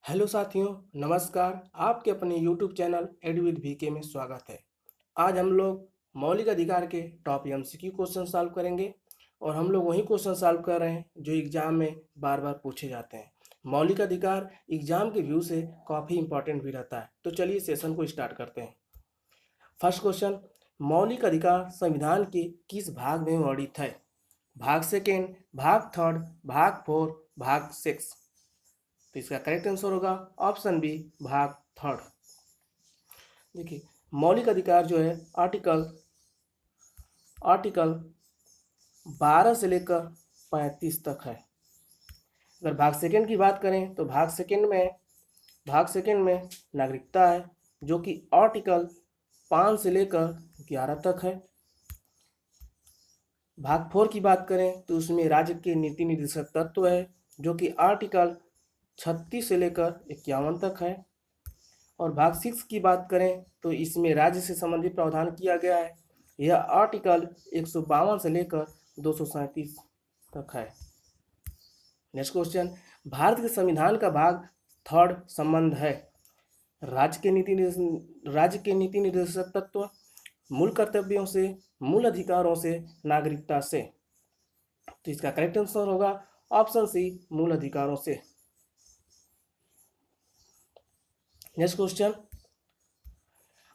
Hello साथियों, नमस्कार। आपके अपने YouTube channel ed with VK में स्वागत है। आज हम लोग मौलिक अधिकार के टॉप एमसीक्यू क्वेश्चन सॉल्व करेंगे और हम लोग वही क्वेश्चन सॉल्व कर रहे हैं जो एग्जाम में बार बार पूछे जाते हैं। मौलिक अधिकार एग्जाम के व्यू से काफ़ी इंपॉर्टेंट भी रहता है। तो चलिए सेशन को स्टार्ट करते हैं। फर्स्ट क्वेश्चन, मौलिक अधिकार संविधान के किस भाग में वर्णित है? भाग सेकेंड, भाग थर्ड, भाग फोर, भाग सिक्स। तो इसका करेक्ट आंसर होगा ऑप्शन बी, भाग थर्ड। देखिए, मौलिक अधिकार जो है आर्टिकल आर्टिकल 12 से लेकर 35 तक है। अगर भाग सेकंड की बात करें तो भाग सेकंड में नागरिकता है, जो कि आर्टिकल 5 से लेकर 11 तक है। भाग फोर की बात करें तो उसमें राज्य के नीति निर्देशक तत्व है, जो कि आर्टिकल 36 से लेकर 51 तक है। और भाग सिक्स की बात करें तो इसमें राज्य से संबंधित प्रावधान किया गया है। यह आर्टिकल 152 से लेकर 237 तक है। नेक्स्ट क्वेश्चन, भारत के संविधान का भाग थर्ड संबंध है राज्य के नीति निर्देशक तत्व, मूल कर्तव्यों से, मूल अधिकारों से, नागरिकता से। तो इसका करेक्ट आंसर होगा ऑप्शन सी, मूल अधिकारों से। नेक्स्ट क्वेश्चन,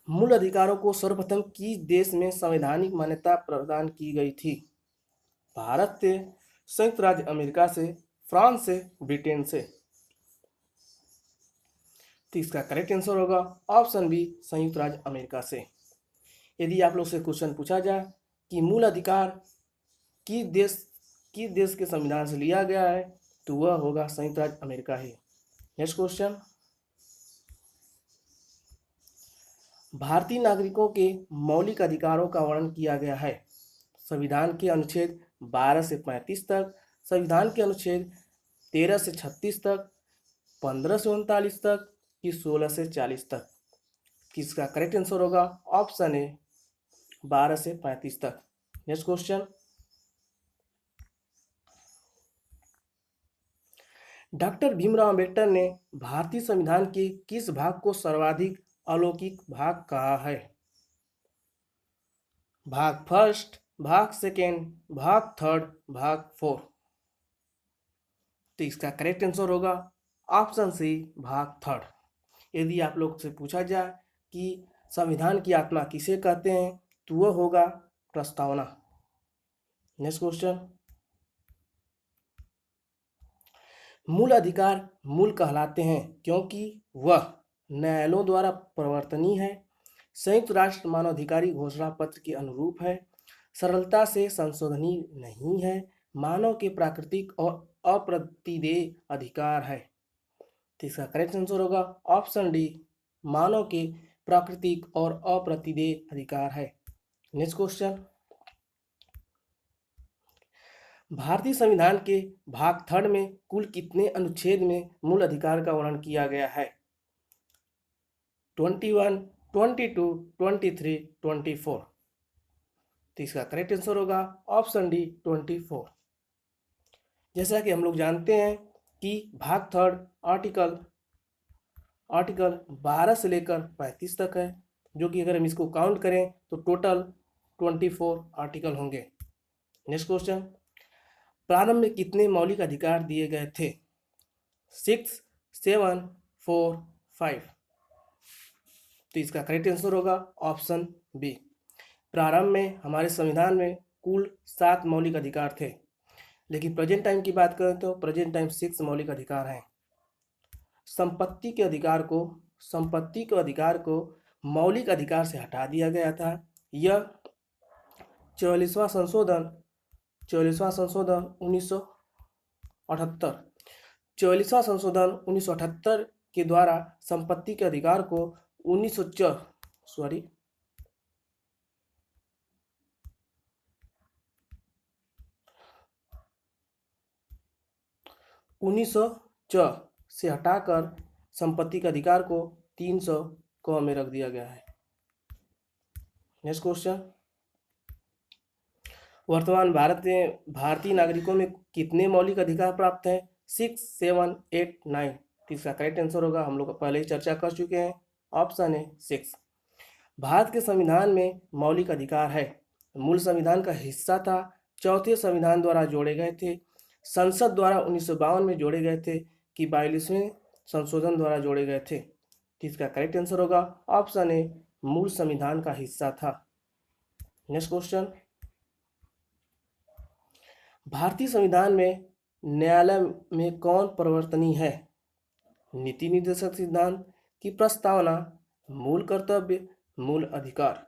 मूल अधिकारों को सर्वप्रथम किस देश में संवैधानिक मान्यता प्रदान की गई थी? भारत से, संयुक्त राज्य अमेरिका से, फ्रांस से, ब्रिटेन से। तो इसका करेक्ट आंसर होगा ऑप्शन बी, संयुक्त राज्य अमेरिका से। यदि आप लोग से क्वेश्चन पूछा जाए कि मूल अधिकार किस देश के संविधान से लिया गया है, तो वह होगा संयुक्त राज्य अमेरिका ही। नेक्स्ट क्वेश्चन, भारतीय नागरिकों के मौलिक अधिकारों का वर्णन किया गया है संविधान के अनुच्छेद 12 से 35 तक, संविधान के अनुच्छेद 13 से 36 तक, 15 से 39 तक, कि 16 से 40 तक। किसका करेक्ट आंसर होगा ऑप्शन ए, 12 से 35 तक। Next question, doctor Bhimrao Ambedkar ने भारतीय संविधान के किस भाग को सर्वाधिक अलौकिक भाग कहा है? भाग फर्स्ट, भाग सेकेंड, भाग थर्ड, भाग फोर। तो इसका करेक्ट आंसर होगा ऑप्शन सी, भाग थर्ड। यदि आप लोग से पूछा जाए कि संविधान की आत्मा किसे कहते हैं, तो वह होगा प्रस्तावना। नेक्स्ट क्वेश्चन, मूल अधिकार मूल कहलाते हैं क्योंकि वह न्यायालयों द्वारा प्रवर्तनीय है, संयुक्त राष्ट्र मानवाधिकार घोषणा पत्र के अनुरूप है, सरलता से संशोधनीय नहीं है, मानव के प्राकृतिक और अप्रतिदेय अधिकार है। तो इसका करेक्ट आंसर होगा ऑप्शन डी, मानव के प्राकृतिक और अप्रतिदेय अधिकार है। नेक्स्ट क्वेश्चन, भारतीय संविधान के भाग थर्ड में कुल कितने अनुच्छेद में मूल अधिकार का वर्णन किया गया है? 21, 22, 23, 24। तो इसका करेक्ट आंसर होगा ऑप्शन डी, 24। जैसा कि हम लोग जानते हैं कि भाग थर्ड आर्टिकल 12 से लेकर 35 तक है, जो कि अगर हम इसको काउंट करें तो टोटल 24 आर्टिकल होंगे। नेक्स्ट क्वेश्चन, प्रारंभ में कितने मौलिक अधिकार दिए गए थे? 6, 7, 4, 5। तो इसका करेक्ट आंसर होगा ऑप्शन बी। प्रारंभ में हमारे संविधान में कुल 7 मौलिक अधिकार थे, लेकिन प्रेजेंट टाइम की बात करें तो प्रेजेंट टाइम 6 मौलिक अधिकार हैं। संपत्ति के अधिकार को मौलिक अधिकार से हटा दिया गया था। यह 44वां संशोधन 1978 44वां संशोधन 1978 के द्वारा संपत्ति के अधिकार को 1900 से हटाकर संपत्ति के अधिकार को 300 क में रख दिया गया है। नेक्स्ट क्वेश्चन, वर्तमान भारत में भारतीय नागरिकों में कितने मौलिक अधिकार प्राप्त हैं? 6, 7, 8, 9। तो इसका करेक्ट आंसर होगा, हम लोग पहले ही चर्चा कर चुके हैं, ऑप्शन है 6। भारत के संविधान में मौलिक अधिकार है, मूल संविधान का हिस्सा था, चौथे संविधान द्वारा जोड़े गए थे, संसद द्वारा 1952 में जोड़े गए थे कि 42वें संशोधन द्वारा जोड़े गए थे। तो इसका करेक्ट आंसर होगा ऑप्शन ए, मूल संविधान का हिस्सा था। नेक्स्ट क्वेश्चन, भारतीय संविधान में न्यायालय में कौन परिवर्तनीय है? नीति निर्देशक सिद्धांत की प्रस्तावना, मूल कर्तव्य, मूल अधिकार।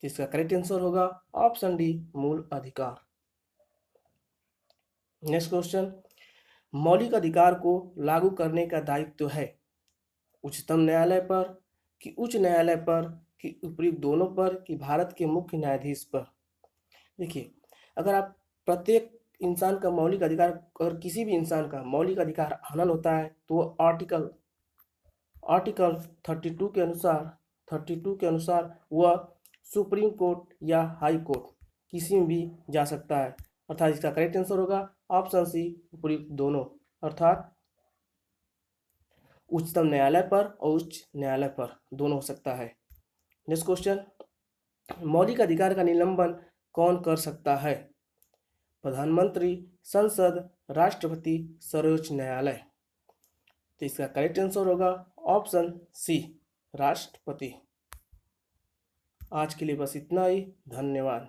इसका करेक्ट आंसर होगा ऑप्शन डी, मूल अधिकार। नेक्स्ट क्वेश्चन, मौलिक अधिकार को लागू करने का दायित्व है उच्चतम न्यायालय पर कि उच्च न्यायालय पर कि उपयुक्त दोनों पर कि भारत के मुख्य न्यायाधीश पर? देखिए, अगर आप प्रत्येक इंसान का मौलिक अधिकार, अगर किसी भी इंसान का मौलिक अधिकार हनन होता है तो वो आर्टिकल 32 के अनुसार वह सुप्रीम कोर्ट या हाई कोर्ट किसी में भी जा सकता है। अर्थात इसका करेक्ट आंसर होगा ऑप्शन सी, उपयुक्त दोनों, अर्थात उच्चतम न्यायालय पर और उच्च न्यायालय पर दोनों हो सकता है। नेक्स्ट क्वेश्चन, मौलिक अधिकार का निलंबन कौन कर सकता है? प्रधानमंत्री, संसद, राष्ट्रपति, सर्वोच्च न्यायालय। तो इसका करेक्ट आंसर होगा ऑप्शन सी, राष्ट्रपति। आज के लिए बस इतना ही, धन्यवाद।